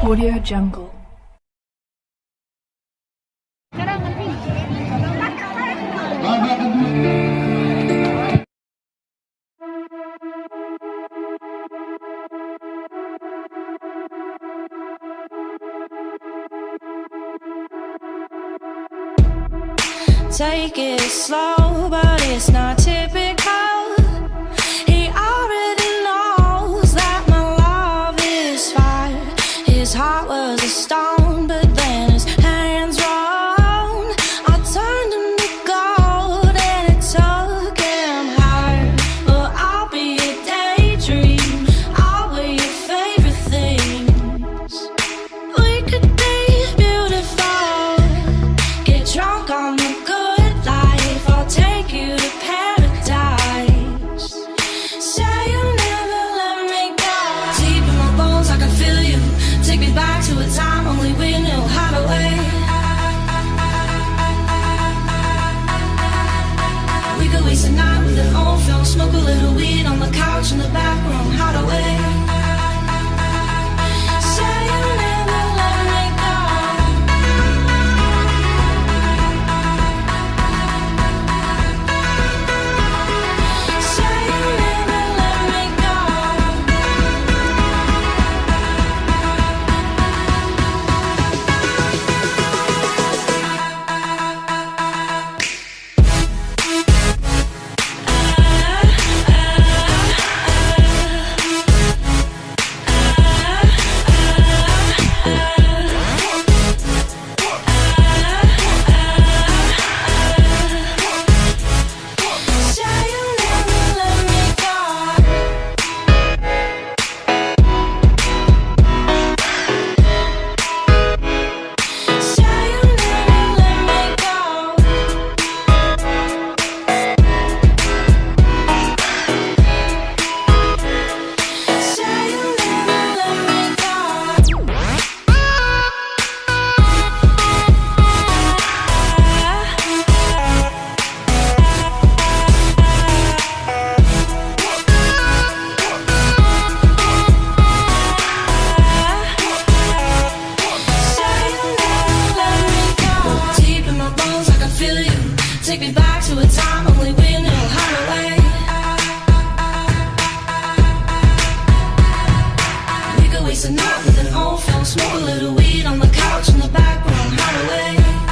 Audio Jungle. Take it slow, but it's not typical. He already knows that my love is fire. His heart was a stone, but then his hands rolled. I turned him to gold and it took him higher. But I'll be a daydream, I'll wear your favorite things. We could be beautiful, get drunk on the good life. I'll take you to paradise. Say you'll never let me go. Deep in my bones, I can feel you. Take me back to a time only we knew how to wait. We could waste a night with an old film, smoke a little weed on the couch in the back room, how to wait. Say you'll never let me go. Say you'll never let me go. Say you'll never let me go. Say you'll never let me go. Say you'll never let me go. Say you'll never let me go. Deep in my bones, I can feel you. Take me back to a time only we knew how to wait. We could waste a night with an old film, smoke a little weed on the couch in the back room, how to wait.